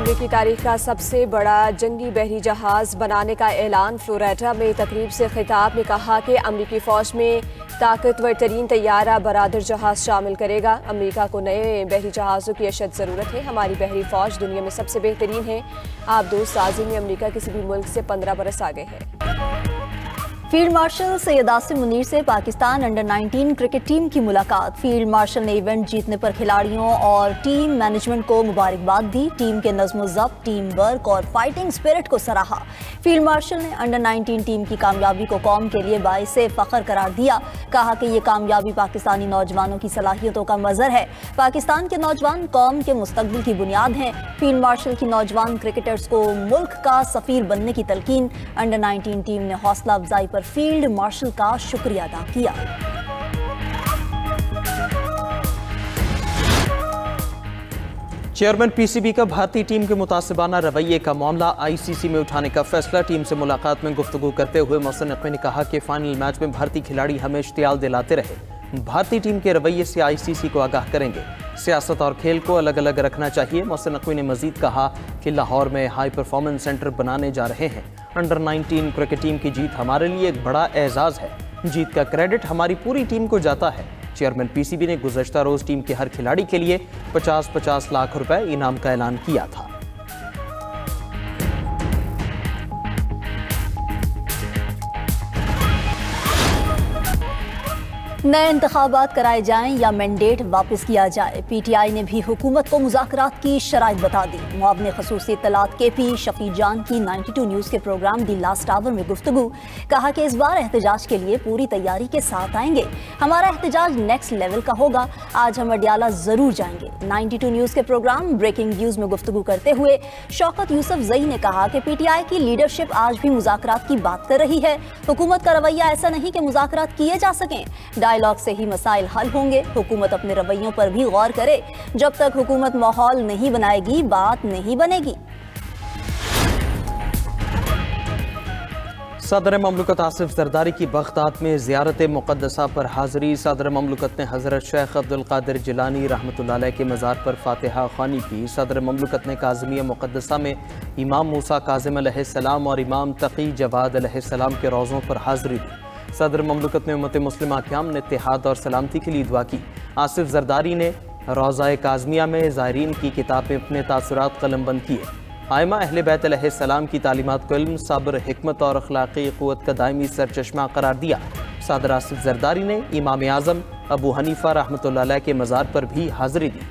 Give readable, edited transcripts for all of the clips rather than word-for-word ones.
अमेरिकी तारीख का सबसे बड़ा जंगी बहरी जहाज बनाने का ऐलान। फ्लोरिडा में तकरीब से खिताब में कहा कि अमेरिकी फौज में ताकतवर तरीन तैयारा बरादर जहाज शामिल करेगा। अमेरिका को नए बहरी जहाज़ों की अशद ज़रूरत है। हमारी बहरी फौज दुनिया में सबसे बेहतरीन है। आबदोज साजी में अमेरिका किसी भी मुल्क से 15 बरस आगे है। फील्ड मार्शल सैयद आसिम मुनीर से पाकिस्तान अंडर 19 क्रिकेट टीम की मुलाकात। फील्ड मार्शल ने इवेंट जीतने पर खिलाड़ियों और टीम मैनेजमेंट को मुबारकबाद दी। टीम के नज़्म-ओ-ज़ब्त, टीम वर्क और फाइटिंग स्पिरिट को सराहा। फील्ड मार्शल ने अंडर 19 टीम की कामयाबी को कौम के लिए बाइसे फ़ख्र करार दिया। कहा कि ये कामयाबी पाकिस्तानी नौजवानों की सलाहियतों का मज़र है। पाकिस्तान के नौजवान कौम के मुस्तकबिल की बुनियाद हैं। फील्ड मार्शल की नौजवान क्रिकेटर्स को मुल्क का सफ़ीर बनने की तलकीन। अंडर 19 टीम ने हौसला अफजाई पर फील्ड मार्शल का शुक्रिया अदा किया। चेयरमैन पीसीबी का भारतीय टीम के मुतासिबाना रवैये का मामला आईसीसी में उठाने का फैसला। टीम से मुलाकात में गुफ्तगू करते हुए मोहसिन नकवी ने कहा कि फाइनल मैच में भारतीय खिलाड़ी हमें इश्तियाल दिलाते रहे। भारतीय टीम के रवैये से आईसीसी को आगाह करेंगे। सियासत और खेल को अलग अलग रखना चाहिए। मोहसिन नकवी ने मजीद कहा कि लाहौर में हाई परफॉर्मेंस सेंटर बनाने जा रहे हैं। अंडर 19 क्रिकेट टीम की जीत हमारे लिए एक बड़ा एजाज़ है। जीत का क्रेडिट हमारी पूरी टीम को जाता है। चेयरमैन पीसीबी ने गुज़श्ता रोज़ टीम के हर खिलाड़ी के लिए 50-50 लाख रुपए इनाम का ऐलान किया था। नए इंतखाबात कराए जाएं या मैंडेट वापस किया जाए, पीटीआई ने भी हुकूमत को मुज़ाकरात की शराइत बता दी। मुआवने ख़ुसूसी इत्तलात केपी शफी जान की 92 न्यूज़ के प्रोग्राम दी लास्ट आवर में गुफ्तगू। कहा कि इस बार एहतजाज के लिए पूरी तैयारी के साथ आएंगे। हमारा एहतजाज नेक्स्ट लेवल का होगा। आज हम अडियाला ज़रूर जाएंगे। 92 न्यूज़ के प्रोग्राम ब्रेकिंग न्यूज़ में गुफ्तगू करते हुए शौकत यूसुफजई ने कहा कि पीटीआई की लीडरशिप आज भी मुज़ाकरात की बात कर रही है। हुकूमत का रवैया ऐसा नहीं कि मुज़ाकरात किए जा सकें। डायलॉग से ही मसाइल हल होंगे। हुकूमत अपने रवैयों पर भी गौर करे। जब तक हुकूमत माहौल नहीं बनाएगी, बात नहीं बनेगी। सदर ममलकत आसिफ जरदारी की बगदाद में ज़ियारत मुक़द्दसा पर हाज़री। सदर ममलकत ने हज़रत शेख अब्दुल क़ादिर जिलानी रहमतुल्लाह अलैह के मज़ार पर फ़ातिहा ख़्वानी की। सदर ममलकत ने काज़िमिया मुक़द्दसा में इमाम मूसा काज़िम अलैहिस्सलाम और इमाम तक़ी जवाद अलैहिस्सलाम के रोज़ों पर हाज़री दी। सदर ममलकत ने उम्मत मुस्लिमा क़याम ने इत्तेहाद और सलामती के लिए दुआ की। आसिफ जरदारी ने रोज़ा काज़मिया में ज़ायरीन की किताब में अपने तासुरात कलमबंद किए। आइमा अहले बैत अलैहिस्सलाम की तालीमात को इल्म, सब्र, हिकमत और अखलाक़ी क़ुव्वत का दायमी सरचश्मा करार दिया। सदर आसिफ जरदारी ने इमाम आज़म अबू हनीफ़ा रहमतुल्लाह अलैह के मज़ार पर भी हाज़री दी।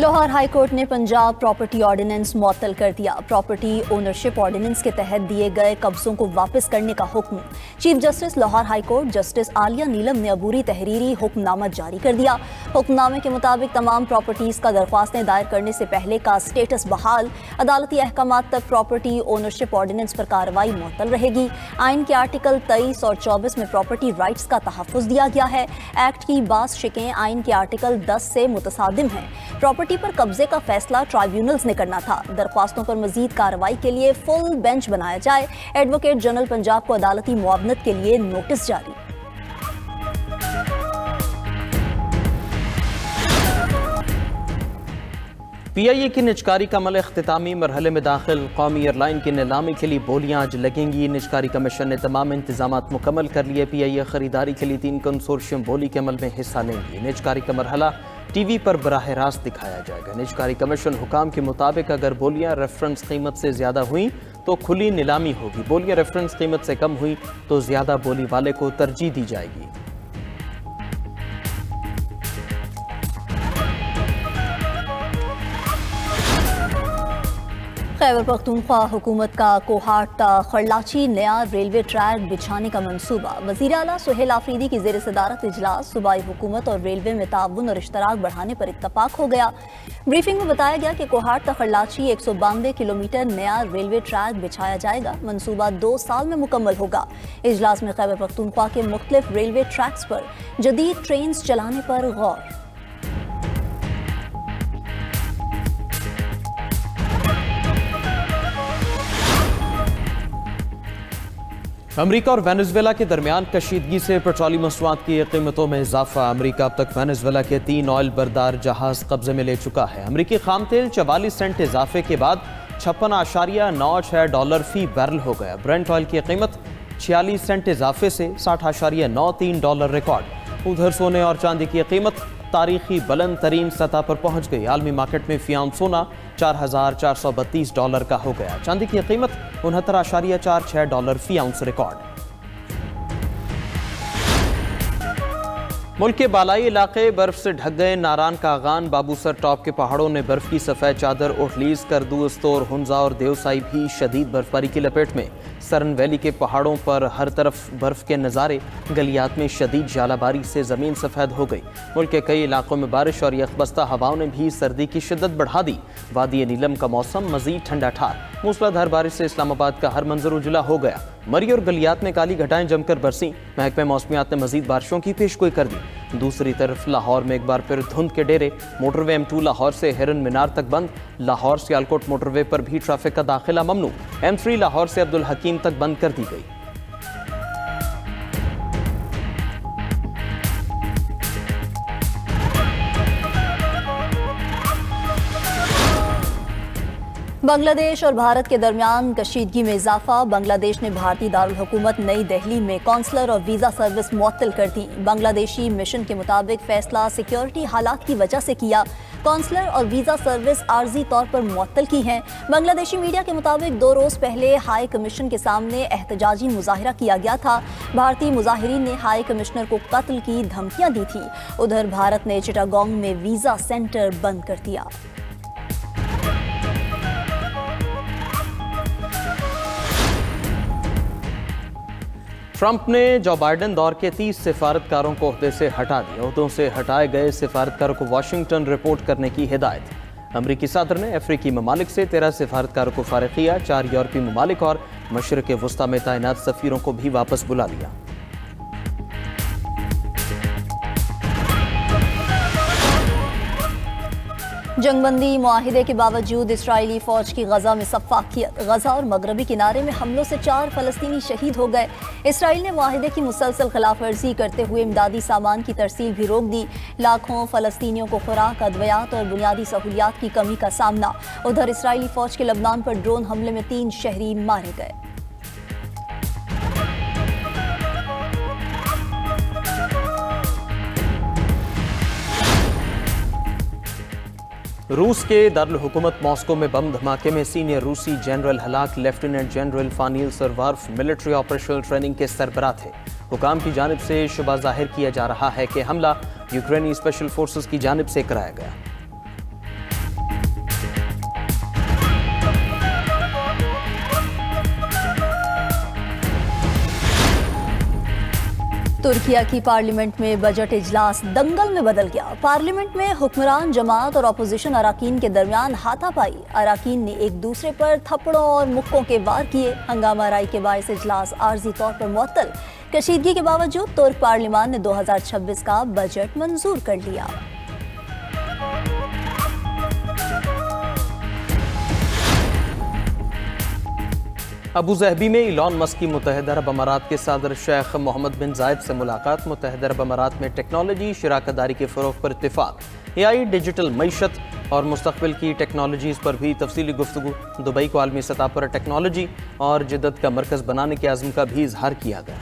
लाहौर हाई कोर्ट ने पंजाब प्रॉपर्टी ऑर्डिनेंस मुअत्तल कर दिया। प्रॉपर्टी ओनरशिप ऑर्डिनेंस के तहत दिए गए कब्जों को वापस करने का हुक्म। Chief justice Lahore high court justice Aalia Neelum ने अबूरी तहरीरी हुक्मनामा जारी कर दिया। हुक्मनामे के मुताबिक तमाम प्रॉपर्टीज का दरख्वास्तें दायर करने से पहले का स्टेटस बहाल। अदालती अहकामात तक प्रॉपर्टी ओनरशिप ऑर्डिनेंस पर कार्रवाई मुअत्तल रहेगी। आइन के आर्टिकल 23 और 24 में प्रॉपर्टी राइट्स का तहफ़्फ़ुज़ दिया गया है। एक्ट की बास शिकें आइन के आर्टिकल 10 से मुतसादिम हैं। प्रॉपर्टी पर कब्जे का फैसला ट्राइब्यूनल्स ने करना था। दरख्वास्तों पर मजीद कार्रवाई के लिए फुल बेंच बनाया जाए। एडवोकेट जनरल पंजाब को अदालती मुआवनत के लिए नोटिस जारी। पीआईए की निजकारी का अमल इख्तितामी मरहले में दाखिल। कौमी एयरलाइन की नीलामी के लिए बोलियां आज लगेंगी। निजकारी कमीशन ने तमाम इंतजामात मुकम्मल कर लिए। पीआईए खरीदारी के लिए 3 कंसोर्शियम बोली के अमल में हिस्सा लेंगी। निजकारी का मरहला टीवी पर बराह रास्त दिखाया जाएगा। निजकारी कमीशन हुकाम के मुताबिक अगर बोलियां रेफरेंस कीमत से ज़्यादा हुई तो खुली नीलामी होगी। बोलियां रेफरेंस कीमत से कम हुई तो ज़्यादा बोली वाले को तरजीह दी जाएगी। खैबर पख्तूनख्वा हुकूमत का कोहाट खरलाची नया रेलवे ट्रैक बिछाने का मंसूबा। वज़ीर आला सुहेल आफरीदी की ज़ेर सदारत इजलास सूबाई हुकूमत और रेलवे में ताउन और इश्तराक बढ़ाने पर इत्तफाक हो गया। ब्रीफिंग में बताया गया कि कोहाट तक खरलाची 192 किलोमीटर नया रेलवे ट्रैक बिछाया जाएगा। मंसूबा 2 साल में मुकम्मल होगा। इजलास में खैबर पख्तूनख्वा के मुख्तलिफ रेलवे ट्रैक्स पर जदीद ट्रेन चलाने पर गौर। अमेरिका और वेनेजुएला के दरमियान कशीदगी से पेट्रोलियम मसनूआत की कीमतों में इजाफा। अमेरिका अब तक वेनेजुएला के 3 ऑयल बरदार जहाज कब्जे में ले चुका है। अमेरिकी खाम तेल 44 सेंट इजाफे के बाद $56.96 फी बैरल हो गया। ब्रेंट ऑयल की कीमत 46 सेंट इजाफे से $60.93 रिकॉर्ड। उधर सोने और चांदी की कीमत तारीखी बुलंद तरीन सतह पर पहुंच गई। आलमी मार्केट में फी आउंस सोना $4,432 का हो गया। चांदी की कीमत $69.46 फी आउंस रिकॉर्ड। मुल्क के बालाई इलाके बर्फ से ढक गए। नारान कागान बाबूसर टॉप के पहाड़ों ने बर्फ की सफ़ेद चादर ओढ़ ली। करदू, स्तोर, हुंजा और देवसाई भी शदीद बर्फबारी की लपेट में। सरन वैली के पहाड़ों पर हर तरफ बर्फ के नज़ारे। गलियात में शदीद जालाबारी से ज़मीन सफ़ेद हो गई। मुल्क के कई इलाकों में बारिश और यखबस्ता हवाओं ने भी सर्दी की शिद्दत बढ़ा दी। वादी नीलम का मौसम मजीद ठंडा ठार। मूसलाधार बारिश से इस्लामाबाद का हर मंजर उजला हो गया। मरी और गलियात में काली घटाएं जमकर बरसी। महकमे मौसमियात ने मजीद बारिशों की पेशगोई कर दी। दूसरी तरफ लाहौर में एक बार फिर धुंध के डेरे। मोटरवे M2 लाहौर से हिरन मीनार तक बंद। लाहौर सियालकोट मोटरवे पर भी ट्रैफिक का दाखिला ममनू। M3 लाहौर से अब्दुल हकीम तक बंद कर दी गई। बांग्लादेश और भारत के दरमियान कशीदगी में इजाफा। बांग्लादेश ने भारतीय दारुल हुकूमत नई दिल्ली में कौंसलर और वीज़ा सर्विस मुअत्तल कर दी। बांग्लादेशी मिशन के मुताबिक फैसला सिक्योरिटी हालात की वजह से किया। कौंसलर और वीज़ा सर्विस आर्जी तौर पर मुअत्तल की हैं। बांग्लादेशी मीडिया के मुताबिक 2 रोज़ पहले हाई कमीशन के सामने एहतजाजी मुजाहिरा किया गया था। भारतीय मुजाहिरीन ने हाई कमिश्नर को कत्ल की धमकियां दी थी। उधर भारत ने चिटागोंग में वीज़ा सेंटर बंद कर दिया। ट्रंप ने जो बाइडेन दौर के 30 सिफारतकारों को ओहदे से हटा दिया। ओहदों से हटाए गए सिफारतकारों को वाशिंगटन रिपोर्ट करने की हिदायत। अमरीकी सदर ने अफ्रीकी ममालिक से 13 सिफारतकारों को फारिग किया। 4 यूरोपीय ममालिक और मशरिक़ वस्ता में तैनात सफ़ीरों को भी वापस बुला लिया। जंगबंदी मुआहिदे के बावजूद इसराइली फौज की गजा में सफ़ाकियत। गजा और मगरबी किनारे में हमलों से 4 फ़लस्तीनी शहीद हो गए। इसराइल ने मुआहिदे की मुसलसल खिलाफवर्जी करते हुए इमदादी सामान की तरसील भी रोक दी। लाखों फ़लस्तीनियों को खुराक, अद्वियात और बुनियादी सहूलियात की कमी का सामना। उधर इसराइली फौज के लबनान पर ड्रोन हमले में 3 शहरी मारे गए। रूस के दारुल हुकूमत मॉस्को में बम धमाके में सीनियर रूसी जनरल हलाक। Lieutenant general Fanil Sarvarov military operational training के सरबराह थे। हुकाम की जानिब से शुबा जाहिर किया जा रहा है कि हमला यूक्रेनी स्पेशल फोर्सेस की जानिब से कराया गया। तुर्किया की पार्लियामेंट में बजट इजलास दंगल में बदल गया। पार्लियामेंट में हुक्मरान जमात और अपोजिशन अराकीन के दरमियान हाथापाई। अराकीन ने एक दूसरे पर थप्पड़ों और मुक्कों के वार किए। हंगामा राई के बायस इजलास आर्जी तौर पर मुअत्तल। कशीदगी के बावजूद तुर्क पार्लियामान ने 2026 का बजट मंजूर कर लिया। अबू ज़हबी में इलॉन मस्क की मुत्तहिदा अरब अमारात के सदर शेख मोहम्मद बिन जायद से मुलाकात। मुत्तहिदा अरब अमारात में टेक्नोलॉजी शराकतदारी के फ़रोग़ पर इत्तिफ़ाक़। AI, डिजिटल मईशत और मुस्तक़बिल की टेक्नोलॉजीज़ पर भी तफसीली गुफ्तगू। दुबई को आलमी सतह पर टेक्नोलॉजी और जिद्दत का मरकज़ बनाने के आज़म का भी इजहार किया गया।